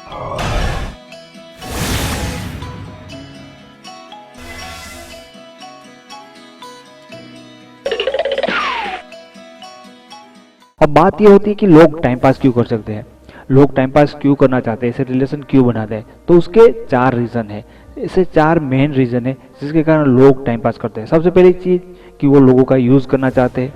अब बात ये होती है कि लोग टाइम पास क्यों कर सकते हैं, लोग टाइम पास क्यों करना चाहते हैं, ऐसे रिलेशन क्यों बनाते हैं। तो उसके 4 रीज़न है, ऐसे 4 मेन रीज़न है जिसके कारण लोग टाइम पास करते हैं। सबसे पहली चीज़ कि वो लोगों का यूज़ करना चाहते हैं।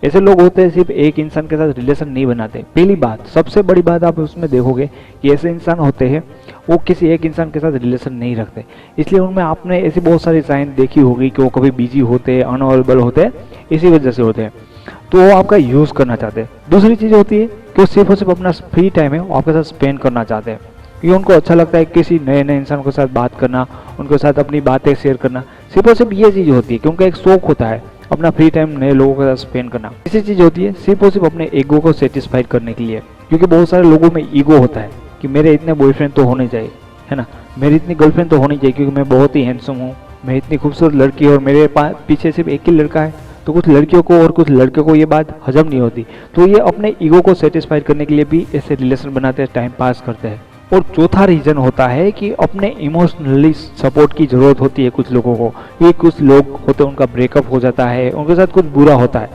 ऐसे लोग होते हैं सिर्फ एक इंसान के साथ रिलेशन नहीं बनाते। पहली बात, सबसे बड़ी बात आप उसमें देखोगे कि ऐसे इंसान होते हैं वो किसी एक इंसान के साथ रिलेशन नहीं रखते, इसलिए उनमें आपने ऐसी बहुत सारी साइन देखी होगी कि वो कभी बिजी होते हैं, अनअवेलेबल होते हैं, इसी वजह से होते हैं। तो वो आपका यूज़ करना चाहते हैं। दूसरी चीज़ होती है कि वो सिर्फ और सिर्फ अपना फ्री टाइम है वो आपके साथ स्पेंड करना चाहते हैं, क्योंकि उनको अच्छा लगता है किसी नए नए इंसान के साथ बात करना, उनके साथ अपनी बातें शेयर करना। सिर्फ और सिर्फ ये चीज़ होती है कि उनका एक शौक होता है अपना फ्री टाइम नए लोगों के साथ स्पेंड करना। तीसरी चीज़ होती है सिर्फ और सिर्फ अपने ईगो को सेटिस्फाइड करने के लिए, क्योंकि बहुत सारे लोगों में ईगो होता है कि मेरे इतने बॉयफ्रेंड तो होने चाहिए, है ना, मेरी इतनी गर्लफ्रेंड तो होनी चाहिए क्योंकि मैं बहुत ही हैंडसम हूँ, मैं इतनी खूबसूरत लड़की हूँ और मेरे पीछे सिर्फ एक ही लड़का है। तो कुछ लड़कियों को और कुछ लड़कियों को ये बात हजम नहीं होती, तो ये अपने ईगो को सेटिस्फाइड करने के लिए भी ऐसे रिलेशन बनाते हैं, टाइम पास करते हैं। और चौथा रीज़न होता है कि अपने इमोशनली सपोर्ट की ज़रूरत होती है कुछ लोगों को। ये कुछ लोग होते हैं उनका ब्रेकअप हो जाता है, उनके साथ कुछ बुरा होता है,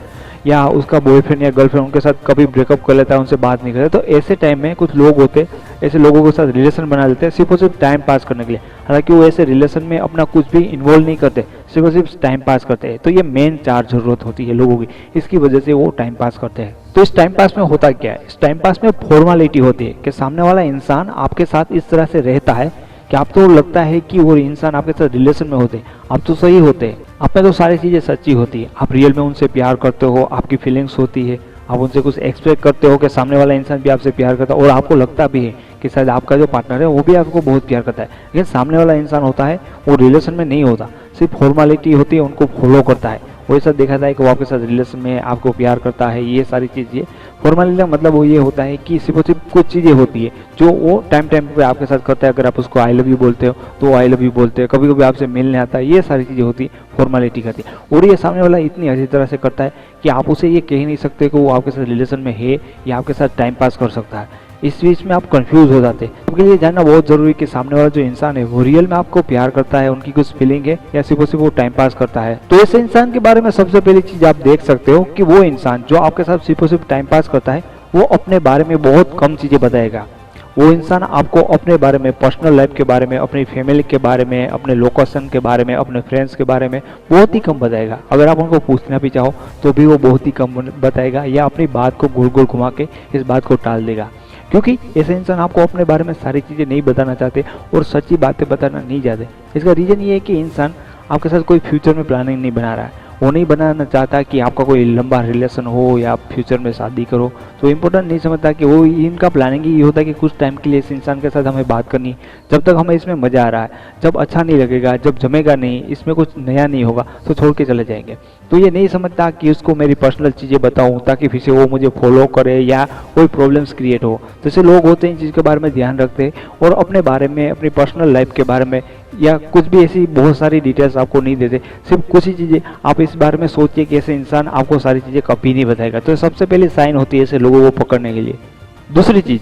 या उसका बॉयफ्रेंड या गर्लफ्रेंड उनके साथ कभी ब्रेकअप कर लेता है, उनसे बात नहीं करता। तो ऐसे टाइम में कुछ लोग होते ऐसे लोगों के साथ रिलेशन बना लेते हैं सिर्फ और सिर्फ टाइम पास करने के लिए। हालांकि वो ऐसे रिलेशन में अपना कुछ भी इन्वॉल्व नहीं करते, सिर्फ और सिर्फ टाइम पास करते हैं। तो ये मेन 4 ज़रूरत होती है लोगों की, इसकी वजह से वो टाइम पास करते हैं। तो इस टाइम पास में होता क्या है, इस टाइम पास में फॉर्मेलिटी होती है कि सामने वाला इंसान आपके साथ इस तरह से रहता है कि आप तो लगता है कि वो इंसान आपके साथ रिलेशन में होते हैं, आप तो सही होते हैं, आप में तो सारी चीज़ें सच्ची होती है, आप रियल में उनसे प्यार करते हो, आपकी फीलिंग्स होती है, आप उनसे कुछ एक्सपेक्ट करते हो कि सामने वाला इंसान भी आपसे प्यार करता है, और आपको लगता भी है कि शायद आपका जो पार्टनर है वो भी आपको बहुत प्यार करता है। लेकिन सामने वाला इंसान होता है वो रिलेशन में नहीं होता, सिर्फ फॉर्मेलिटी होती है, उनको फॉलो करता है। वो ऐसा देखा था कि वो आपके साथ रिलेशन में आपको प्यार करता है, ये सारी चीज़। ये फॉर्मेलिटी का मतलब वो ये होता है कि सिर्फ और सिर्फ कुछ चीज़ें होती है जो वो टाइम टाइम पे आपके साथ करता है। अगर आप उसको आई लव यू बोलते हो तो वो आई लव यू बोलते हैं, कभी कभी आपसे मिलने आता है, ये सारी चीज़ें होती है फॉर्मेलिटी करती है। और ये सामने वाला इतनी अच्छी तरह से करता है कि आप उसे ये कह नहीं सकते कि वो आपके साथ रिलेशन में है या आपके साथ टाइम पास कर सकता है। इस बीच में आप कंफ्यूज हो जाते हैं। आपके लिए जानना बहुत जरूरी है कि सामने वाला जो इंसान है वो रियल में आपको प्यार करता है, उनकी कुछ फीलिंग है, या सिर्फ और सिर्फ वो टाइम पास करता है। तो ऐसे इंसान के बारे में सबसे पहली चीज आप देख सकते हो कि वो इंसान जो आपके साथ सिर्फ और सिर्फ टाइम पास करता है वो अपने बारे में बहुत कम चीजें बताएगा। वो इंसान आपको अपने बारे में, पर्सनल लाइफ के बारे में, अपनी फैमिली के बारे में, अपने लोकेशन के बारे में, अपने फ्रेंड्स के बारे में बहुत ही कम बताएगा। अगर आप उनको पूछना भी चाहो तो भी वो बहुत ही कम बताएगा, या अपनी बात को गोल गोल घुमा के इस बात को टाल देगा, क्योंकि ऐसे इंसान आपको अपने बारे में सारी चीज़ें नहीं बताना चाहते और सच्ची बातें बताना नहीं चाहते। इसका रीज़न ये है कि इंसान आपके साथ कोई फ्यूचर में प्लानिंग नहीं बना रहा है, वो नहीं बनाना चाहता कि आपका कोई लंबा रिलेशन हो या आप फ्यूचर में शादी करो। तो इम्पोर्टेंट नहीं समझता कि वो इनका प्लानिंग ही ये होता है कि कुछ टाइम के लिए इस इंसान के साथ हमें बात करनी, जब तक हमें इसमें मज़ा आ रहा है, जब अच्छा नहीं लगेगा, जब जमेगा नहीं, इसमें कुछ नया नहीं होगा तो छोड़ के चले जाएंगे। तो ये नहीं समझता कि उसको मेरी पर्सनल चीज़ें बताऊं ताकि फिर से वो मुझे फॉलो करे या कोई प्रॉब्लम्स क्रिएट हो। जैसे लोग होते हैं इन चीज़ के बारे में ध्यान रखते हैं और अपने बारे में, अपनी पर्सनल लाइफ के बारे में या कुछ भी ऐसी बहुत सारी डिटेल्स आपको नहीं देते, सिर्फ कुछ ही चीज़ें आप इस बारे में सोचिए कि ऐसे इंसान आपको सारी चीज़ें कभी नहीं बताएगा। तो सबसे पहले साइन होती है ऐसे लोगों को पकड़ने के लिए। दूसरी चीज़,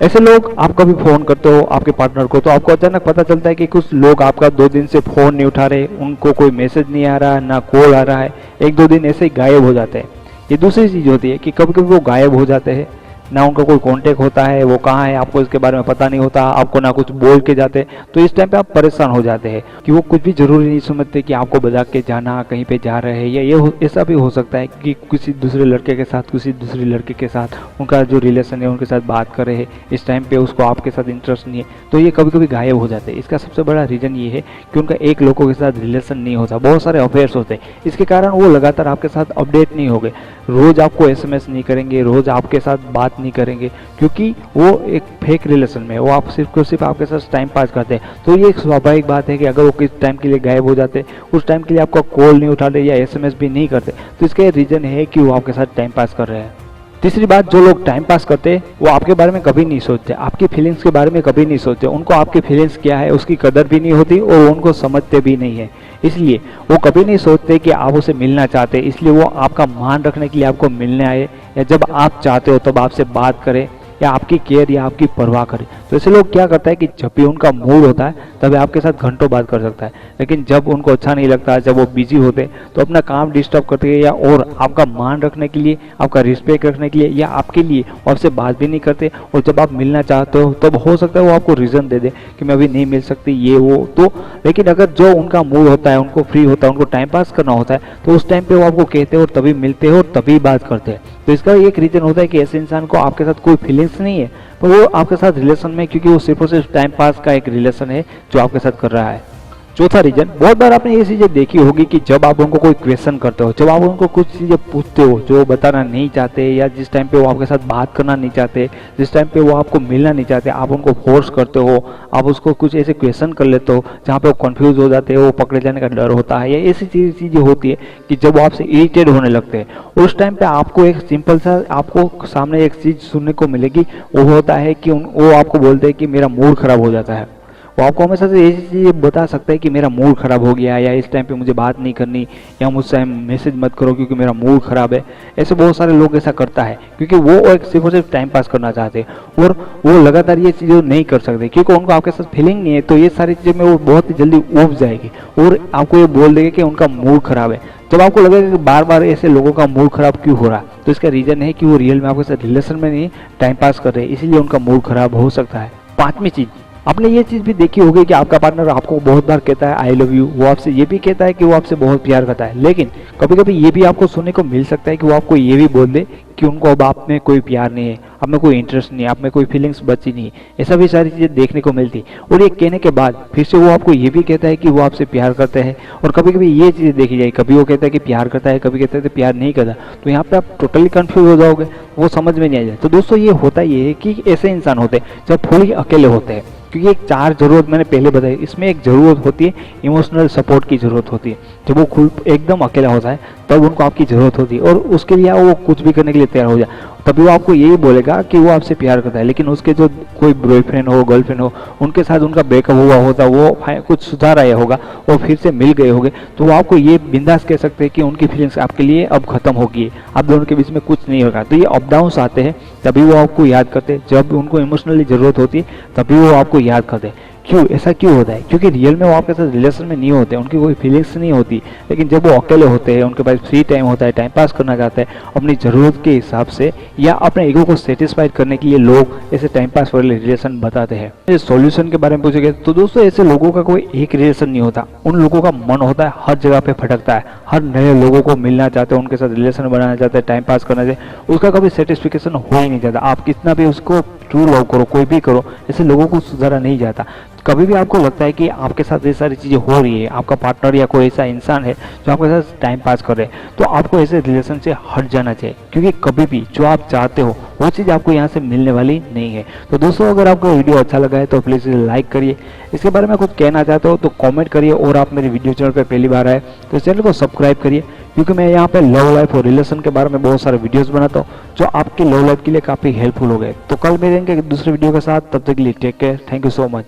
ऐसे लोग आप कभी फ़ोन करते हो आपके पार्टनर को तो आपको अचानक पता चलता है कि कुछ लोग आपका 2 दिन से फ़ोन नहीं उठा रहे, उनको कोई मैसेज नहीं आ रहा, ना कॉल आ रहा है, 1-2 दिन ऐसे ही गायब हो जाते हैं। ये दूसरी चीज़ होती है कि कभी कभी वो गायब हो जाते हैं, ना उनका कोई कांटेक्ट होता है, वो कहाँ है आपको इसके बारे में पता नहीं होता, आपको ना कुछ बोल के जाते। तो इस टाइम पे आप परेशान हो जाते हैं कि वो कुछ भी जरूरी नहीं समझते कि आपको बजा के जाना, कहीं पे जा रहे हैं, या ये ऐसा भी हो सकता है कि किसी दूसरे लड़के के साथ, किसी दूसरी लड़के के साथ उनका जो रिलेशन है उनके साथ बात कर रहे हैं, इस टाइम पे उसको आपके साथ इंटरेस्ट नहीं है, तो ये कभी कभी गायब हो जाते हैं। इसका सबसे बड़ा रीज़न ये है कि उनका एक लोगों के साथ रिलेशन नहीं होता, बहुत सारे अफेयर्स होते हैं। इसके कारण वो लगातार आपके साथ अपडेट नहीं हो गए, रोज़ आपको SMS नहीं करेंगे, रोज़ आपके साथ बात नहीं करेंगे, क्योंकि वो एक फेक रिलेशन में, वो आप सिर्फ आपके साथ टाइम पास करते हैं। तो ये एक स्वाभाविक बात है कि अगर वो किस टाइम के लिए गायब हो जाते, उस टाइम के लिए आपका कॉल नहीं उठाते या SMS भी नहीं करते, तो इसका रीज़न है कि वो आपके साथ टाइम पास कर रहे हैं। तीसरी बात, जो लोग टाइम पास करते हैं वो आपके बारे में कभी नहीं सोचते, आपकी फीलिंग्स के बारे में कभी नहीं सोचते, उनको आपकी फीलिंग्स क्या है उसकी कदर भी नहीं होती और उनको समझते भी नहीं है। इसलिए वो कभी नहीं सोचते कि आप उसे मिलना चाहते, इसलिए वो आपका मान रखने के लिए आपको मिलने आए, या जब आप चाहते हो तब आपसे बात करें, या आपकी केयर या आपकी परवाह करे। तो ऐसे लोग क्या करता है कि जब भी उनका मूड होता है तभी आपके साथ घंटों बात कर सकता है, लेकिन जब उनको अच्छा नहीं लगता, जब वो बिजी होते तो अपना काम डिस्टर्ब करते हैं या और आपका मान रखने के लिए, आपका रिस्पेक्ट रखने के लिए या आपके लिए आपसे बात भी नहीं करते। और जब आप मिलना चाहते हो तब हो सकता है वो आपको रीज़न दे दे कि मैं अभी नहीं मिल सकती ये वो। तो लेकिन अगर जो उनका मूड होता है, उनको फ्री होता है, उनको टाइम पास करना होता है, तो उस टाइम पे वो आपको कहते हैं और तभी मिलते हैं और तभी बात करते हैं। तो इसका एक रीज़न होता है कि ऐसे इंसान को आपके साथ कोई फीलिंग्स नहीं है, पर वो आपके साथ रिलेशन में, क्योंकि वो सिर्फ और सिर्फ टाइम पास का एक रिलेशन है जो आपके साथ कर रहा है। चौथा रीजन, बहुत बार आपने ये चीज़ें देखी होगी कि जब आप उनको कोई क्वेश्चन करते हो, जब आप उनको कुछ चीज़ें पूछते हो जो बताना नहीं चाहते, या जिस टाइम पे वो आपके साथ बात करना नहीं चाहते, जिस टाइम पे वो आपको मिलना नहीं चाहते, आप उनको फोर्स करते हो, आप उसको कुछ ऐसे क्वेश्चन कर लेते हो जहाँ पे वो कंफ्यूज हो जाते हो, वो पकड़े जाने का डर होता है, या ऐसी चीज़ें होती है कि जब वो आपसे इरिटेट होने लगते हैं। उस टाइम पे आपको एक सिंपल सा, आपको सामने एक चीज़ सुनने को मिलेगी, वो होता है कि वो आपको बोलते हैं कि मेरा मूड खराब हो जाता है। वो आपको हमेशा से ऐसी चीज़ें बता सकता है कि मेरा मूड ख़राब हो गया, या इस टाइम पे मुझे बात नहीं करनी, या मुझसे मैसेज मत करो क्योंकि मेरा मूड ख़राब है। ऐसे बहुत सारे लोग ऐसा करता है क्योंकि वो एक सिर्फ और सिर्फ टाइम पास करना चाहते हैं और वो लगातार ये चीज़ें नहीं कर सकते क्योंकि उनको आपके साथ फीलिंग नहीं है। तो ये सारी चीज़ें में वो बहुत ही जल्दी उब जाएगी और आपको ये बोल देंगे कि उनका मूड ख़राब है। जब आपको लगेगा कि बार बार ऐसे लोगों का मूड ख़राब क्यों हो रहा है, तो इसका रीज़न है कि वो रियल में आपके साथ रिलेशन में नहीं, टाइम पास कर रहे हैं, इसीलिए उनका मूड ख़राब हो सकता है। पांचवी चीज़, आपने ये चीज़ भी देखी होगी कि आपका पार्टनर आपको बहुत बार कहता है आई लव यू, वो आपसे ये भी कहता है कि वो आपसे बहुत प्यार करता है, लेकिन कभी कभी ये भी आपको सुनने को मिल सकता है कि वो आपको ये भी बोल दे कि उनको अब आप में कोई प्यार नहीं है, आप में कोई इंटरेस्ट नहीं है, आप में कोई फीलिंग्स बची नहीं है। ऐसा भी सारी चीज़ें देखने को मिलती है और ये कहने के बाद फिर से वो आपको ये भी कहता है कि वो आपसे प्यार करते हैं। और कभी कभी ये चीज़ें देखी जाए, कभी वो कहता है कि प्यार करता है, कभी कहता है कि प्यार नहीं करता, तो यहाँ पे आप टोटली कंफ्यूज हो जाओगे, वो समझ में नहीं आ जाए। तो दोस्तों ये होता ये है कि ऐसे इंसान होते हैं जब फुली अकेले होते हैं, क्योंकि एक चार जरूरत मैंने पहले बताई, इसमें एक जरूरत होती है इमोशनल सपोर्ट की जरूरत होती है। जब वो खुद एकदम अकेला होता है तब उनको आपकी जरूरत होती है और उसके लिए वो कुछ भी करने के लिए तैयार हो जाए, तभी वो आपको यही बोलेगा कि वो आपसे प्यार करता है। लेकिन उसके जो कोई बॉयफ्रेंड हो, गर्लफ्रेंड हो, उनके साथ उनका ब्रेकअप हुआ होता, वो कुछ सुधार आया होगा, वो फिर से मिल गए होंगे, तो वो आपको ये बिंदास कह सकते हैं कि उनकी फीलिंग्स आपके लिए अब खत्म होगी, आप दोनों के बीच में कुछ नहीं होगा। तो ये अप डाउन्स आते हैं, तभी वो आपको याद करते हैं, जब उनको इमोशनली जरूरत होती है तभी वो आपको याद करते हैं। क्यों ऐसा क्यों होता है? क्योंकि रियल में वो आपके साथ रिलेशन में नहीं होते, उनकी कोई फीलिंग्स नहीं होती, लेकिन जब वो अकेले होते हैं, उनके पास फ्री टाइम होता है, टाइम पास करना चाहते हैं अपनी ज़रूरत के हिसाब से या अपने ईगो को सेटिस्फाइड करने के लिए, लोग ऐसे टाइम पास वाले रिलेशन बताते हैं। सॉल्यूशन के बारे में पूछेंगे तो दोस्तों ऐसे लोगों का कोई एक रिलेशन नहीं होता, उन लोगों का मन होता है हर जगह पे भटकता है, हर नए लोगों को मिलना चाहते हैं, उनके साथ रिलेशन बनाना चाहते हैं, टाइम पास करना चाहते हैं, उसका कभी सेटिस्फिकेशन हो ही नहीं जाता। आप कितना भी उसको ट्रू लव करो, कोई भी करो, ऐसे लोगों को सुधारा नहीं जाता। कभी भी आपको लगता है कि आपके साथ ये सारी चीज़ें हो रही है, आपका पार्टनर या कोई ऐसा इंसान है जो आपके साथ टाइम पास कर रहे हैं, तो आपको ऐसे रिलेशन से हट जाना चाहिए, क्योंकि कभी भी जो आप चाहते हो वो चीज़ आपको यहाँ से मिलने वाली नहीं है। तो दोस्तों अगर आपको वीडियो अच्छा लगा है तो प्लीज़ लाइक करिए, इसके बारे में कुछ कहना चाहते हो तो कमेंट करिए, और आप मेरे वीडियो चैनल पर पहली बार आए तो चैनल को सब्सक्राइब करिए, क्योंकि मैं यहाँ पे लव लाइफ और रिलेशन के बारे में बहुत सारे वीडियोस बनाता हूँ जो आपके लव लाइफ के लिए काफ़ी हेल्पफुल हो गए। तो कल मिलेंगे दूसरे वीडियो के साथ, तब तक के लिए take care, thank you so much.